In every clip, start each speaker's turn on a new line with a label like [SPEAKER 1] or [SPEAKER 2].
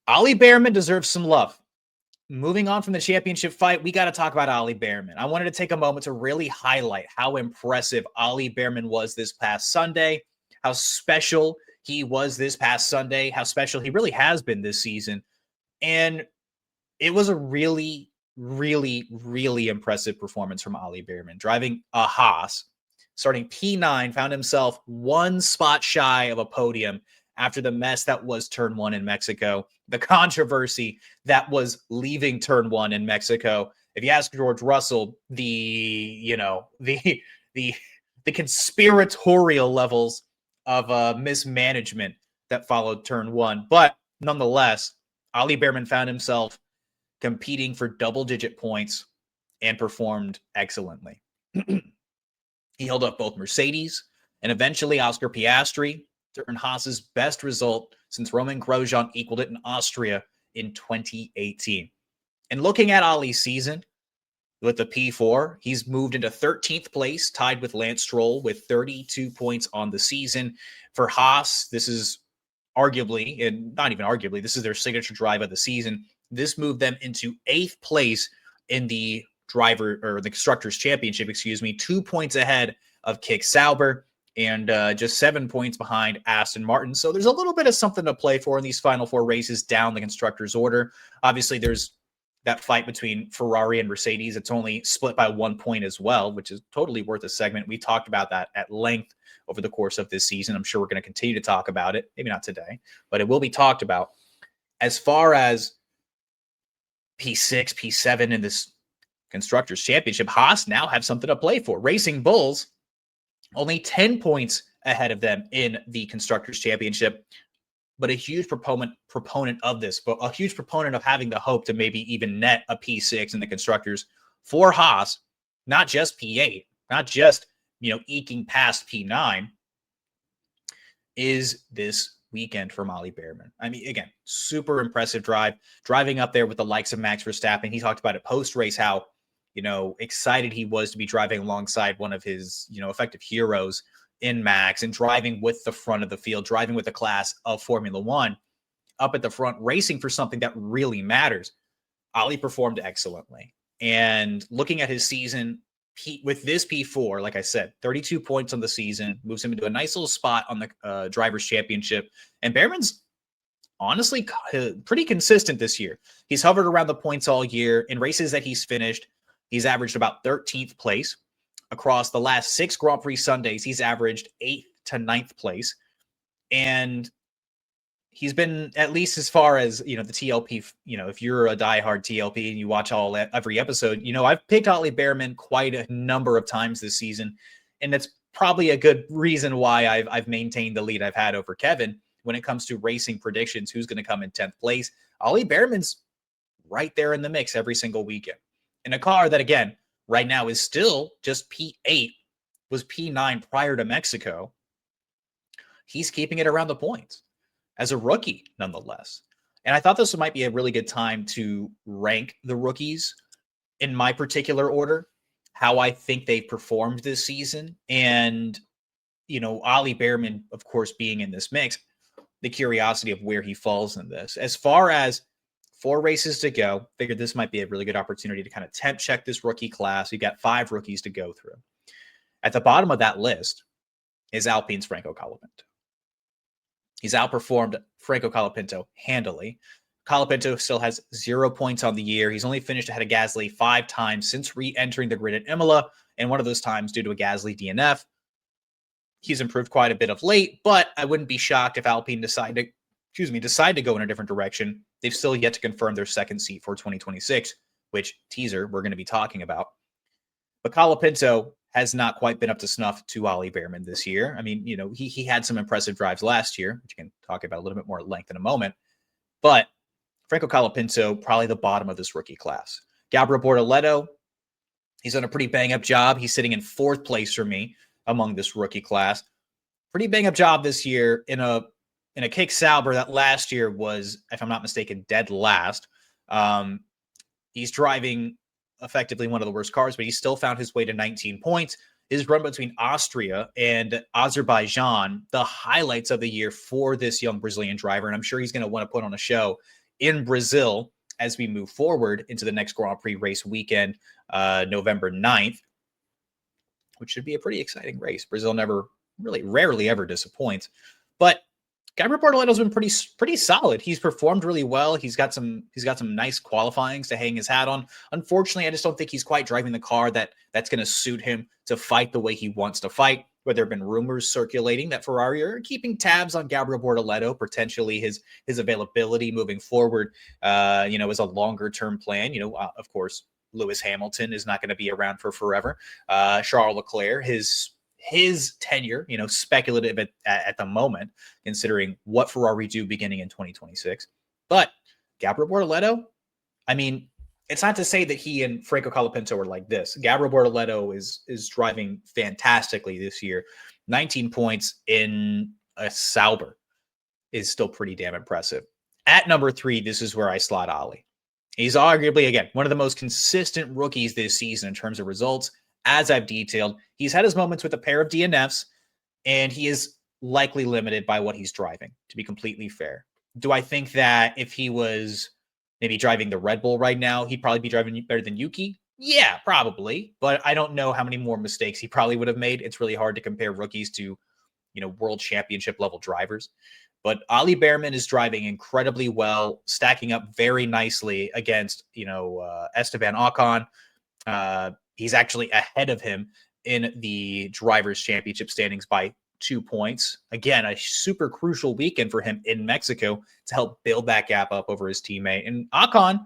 [SPEAKER 1] Ollie Bearman deserves some love. Moving on from the championship fight, we got to talk about Ollie Bearman. I wanted to take a moment to really highlight how impressive Ollie Bearman was this past Sunday, how special he was this past Sunday, how special he really has been this season. And it was a really, really impressive performance from Ollie Bearman, driving a HAAS, starting P9, found himself one spot shy of a podium after the mess that was turn one in Mexico, the controversy that was leaving turn one in Mexico. If you ask George Russell, the conspiratorial levels of mismanagement that followed turn one. But nonetheless, Ollie Bearman found himself competing for double-digit points and performed excellently. He held up both Mercedes and eventually Oscar Piastri to earn Haas's best result since Roman Grosjean equaled it in Austria in 2018. And looking at Ollie's season with the P4, he's moved into 13th place, tied with Lance Stroll with 32 points on the season. For Haas, this is arguably, and not even arguably, this is their signature drive of the season. This moved them into 8th place in the Constructors Championship, 2 points ahead of Kick Sauber and just 7 points behind Aston Martin. So there's a little bit of something to play for in these final 4 races down the constructors' order. Obviously, there's that fight between Ferrari and Mercedes. It's only split by 1 point as well, which is totally worth a segment. We talked about that at length over the course of this season. I'm sure we're going to continue to talk about it. Maybe not today, but it will be talked about. As far as P6, P7 in this Constructors Championship, Haas now have something to play for. Racing Bulls only 10 points ahead of them in the Constructors Championship, but a huge proponent of this, but a huge proponent of having the hope to maybe even net a P6 in the Constructors for Haas, not just P8, not just, eking past P9, is this weekend for Ollie Bearman. I mean, again, super impressive driving up there with the likes of Max Verstappen. He talked about it post-race, how, excited he was to be driving alongside one of his, effective heroes in Max and driving with the front of the field, driving with the class of Formula One up at the front, racing for something that really matters. Ollie performed excellently. And looking at his season, with this P4, like I said, 32 points on the season, moves him into a nice little spot on the Drivers' Championship. And Bearman's honestly pretty consistent this year. He's hovered around the points all year. In races that he's finished, he's averaged about 13th place. Across the last 6 Grand Prix Sundays, he's averaged 8th to 9th place. And he's been, at least as far as, the TLP, if you're a diehard TLP and you watch every episode, I've picked Ollie Bearman quite a number of times this season. And that's probably a good reason why I've maintained the lead I've had over Kevin when it comes to racing predictions, who's going to come in 10th place. Ollie Bearman's right there in the mix every single weekend. In a car that, again, right now is still just P8, was P9 prior to Mexico. He's keeping it around the points as a rookie, nonetheless. And I thought this might be a really good time to rank the rookies in my particular order, how I think they've performed this season. And, Ollie Bearman, of course, being in this mix, the curiosity of where he falls in this. As far as 4 races to go, figured this might be a really good opportunity to kind of temp check this rookie class. You've got 5 rookies to go through. At the bottom of that list is Alpine's Franco Colapinto. He's outperformed Franco Colapinto handily. Colapinto still has 0 points on the year. He's only finished ahead of Gasly 5 times since re-entering the grid at Imola, and one of those times due to a Gasly DNF. He's improved quite a bit of late, but I wouldn't be shocked if Alpine decide to go in a different direction. They've still yet to confirm their second seat for 2026, which teaser we're going to be talking about. But Colapinto has not quite been up to snuff to Ollie Bearman this year. I mean, he had some impressive drives last year, which you can talk about a little bit more at length in a moment. But Franco Colapinto, probably the bottom of this rookie class. Gabriel Bortoleto, he's done a pretty bang-up job. He's sitting in 4th place for me among this rookie class. Pretty bang-up job this year in a Kick Sauber that last year was, if I'm not mistaken, dead last. He's driving effectively one of the worst cars, but he still found his way to 19 points. His run between Austria and Azerbaijan, the highlights of the year for this young Brazilian driver, and I'm sure he's going to want to put on a show in Brazil as we move forward into the next Grand Prix race weekend, November 9th, which should be a pretty exciting race. Brazil rarely ever disappoints. But Gabriel Bortoletto's been pretty solid. He's performed really well. He's got some nice qualifyings to hang his hat on. Unfortunately, I just don't think he's quite driving the car that's going to suit him to fight the way he wants to fight. Where there have been rumors circulating that Ferrari are keeping tabs on Gabriel Bortoletto, potentially his availability moving forward, as a longer term plan. Of course, Lewis Hamilton is not going to be around for forever. Charles Leclerc, his tenure, speculative at the moment, considering what Ferrari do beginning in 2026. But Gabriel Bortoletto, I mean, it's not to say that he and Franco Colapinto are like this. Gabriel Bortoletto is driving fantastically this year. 19 points in a Sauber is still pretty damn impressive. At number 3, this is where I slot Ollie. He's arguably, again, one of the most consistent rookies this season in terms of results. As I've detailed, he's had his moments with a pair of DNFs, and he is likely limited by what he's driving, to be completely fair. Do I think that if he was maybe driving the Red Bull right now, he'd probably be driving better than Yuki? Yeah, probably. But I don't know how many more mistakes he probably would have made. It's really hard to compare rookies to, world championship level drivers. But Ollie Bearman is driving incredibly well, stacking up very nicely against, Esteban Ocon. He's actually ahead of him in the Drivers' Championship standings by 2 points. Again, a super crucial weekend for him in Mexico to help build that gap up over his teammate. And Ocon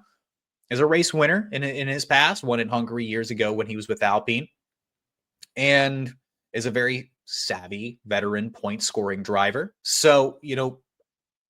[SPEAKER 1] is a race winner in his past, won in Hungary years ago when he was with Alpine, and is a very savvy veteran point-scoring driver. So,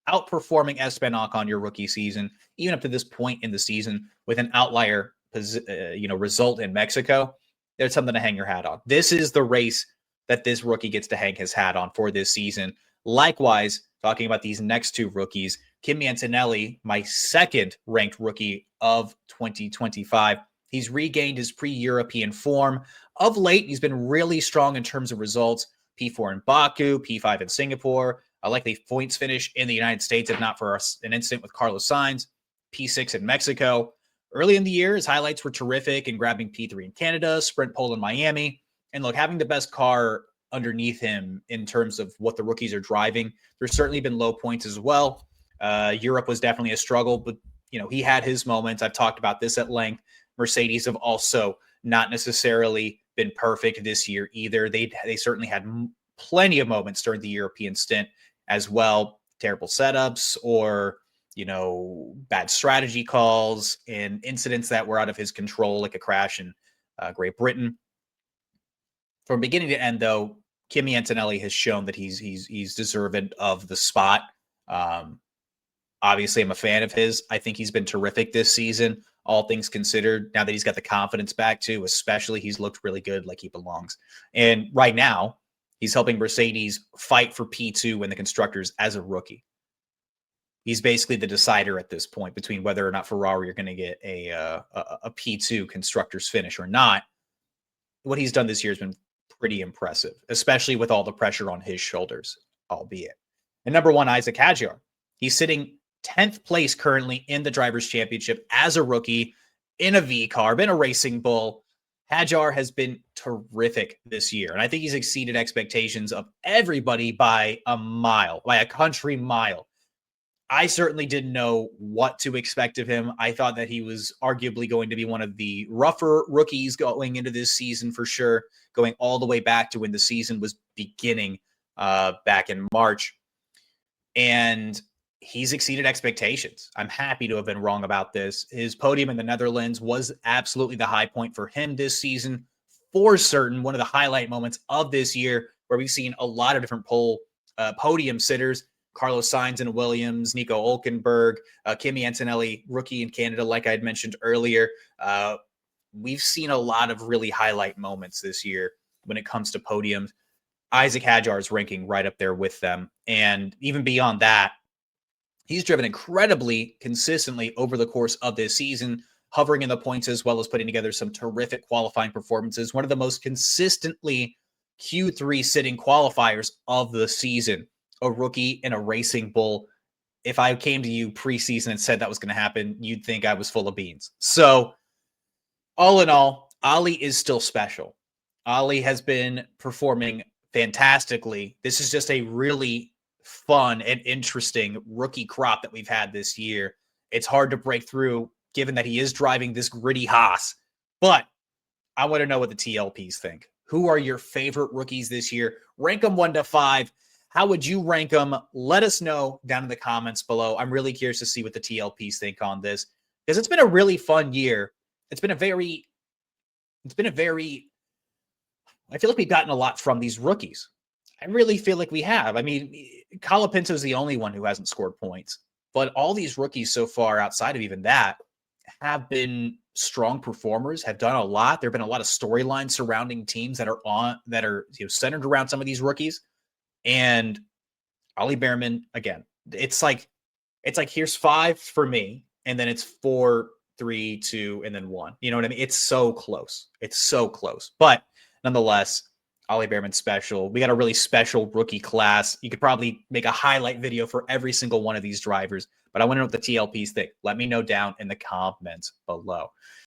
[SPEAKER 1] outperforming Esteban Ocon your rookie season, even up to this point in the season, with an outlier result in Mexico, there's something to hang your hat on. This is the race that this rookie gets to hang his hat on for this season. Likewise, talking about these next 2 rookies, Kimi Antonelli, my second ranked rookie of 2025. He's regained his pre-European form. Of late, he's been really strong in terms of results. P4 in Baku, P5 in Singapore, a likely points finish in the United States, if not for an incident with Carlos Sainz, P6 in Mexico. Early in the year, his highlights were terrific in grabbing P3 in Canada, sprint pole in Miami. And look, having the best car underneath him in terms of what the rookies are driving, there's certainly been low points as well. Europe was definitely a struggle, but he had his moments. I've talked about this at length. Mercedes have also not necessarily been perfect this year either. They certainly had plenty of moments during the European stint as well. Terrible setups or bad strategy calls and incidents that were out of his control, like a crash in Great Britain. From beginning to end, though, Kimi Antonelli has shown that he's deserving of the spot. Obviously, I'm a fan of his. I think he's been terrific this season, all things considered. Now that he's got the confidence back, too, especially, he's looked really good, like he belongs. And right now, he's helping Mercedes fight for P2 in the constructors as a rookie. He's basically the decider at this point between whether or not Ferrari are going to get a P2 constructors finish or not. What he's done this year has been pretty impressive, especially with all the pressure on his shoulders, albeit. And number 1, Isaac Hadjar. He's sitting 10th place currently in the Drivers' Championship as a rookie in a V car, been a racing bull. Hadjar has been terrific this year, and I think he's exceeded expectations of everybody by a country mile. I certainly didn't know what to expect of him. I thought that he was arguably going to be one of the rougher rookies going into this season for sure, going all the way back to when the season was beginning back in March. And he's exceeded expectations. I'm happy to have been wrong about this. His podium in the Netherlands was absolutely the high point for him this season. For certain, one of the highlight moments of this year where we've seen a lot of different podium sitters. Carlos Sainz and Williams, Nico Hülkenberg, Kimi Antonelli, rookie in Canada, like I had mentioned earlier. We've seen a lot of really highlight moments this year when it comes to podiums. Isaac Hadjar is ranking right up there with them. And even beyond that, he's driven incredibly consistently over the course of this season, hovering in the points as well as putting together some terrific qualifying performances. One of the most consistently Q3 sitting qualifiers of the season. A rookie in a racing bull if I came to you preseason and said that was going to happen, you'd think I was full of beans. So, all in all, Ollie is still special. Ollie has been performing fantastically. This is just a really fun and interesting rookie crop that we've had this year. It's hard to break through given that he is driving this gritty HAAS. But I want to know what the TLPs think. Who are your favorite rookies this year? Rank them 1 to 5. How would you rank them? Let us know down in the comments below. I'm really curious to see what the TLPs think on this because it's been a really fun year. It's been a very, I feel like we've gotten a lot from these rookies. I really feel like we have. I mean, Colapinto is the only one who hasn't scored points, but all these rookies so far outside of even that have been strong performers, have done a lot. There have been a lot of storylines surrounding teams that are centered around some of these rookies. And Ollie Bearman, again, it's like here's 5 for me, and then it's 4, 3, 2, and then 1. You know what I mean? It's so close. It's so close. But nonetheless, Ollie Bearman special. We got a really special rookie class. You could probably make a highlight video for every single one of these drivers, but I want to know what the TLPs think. Let me know down in the comments below.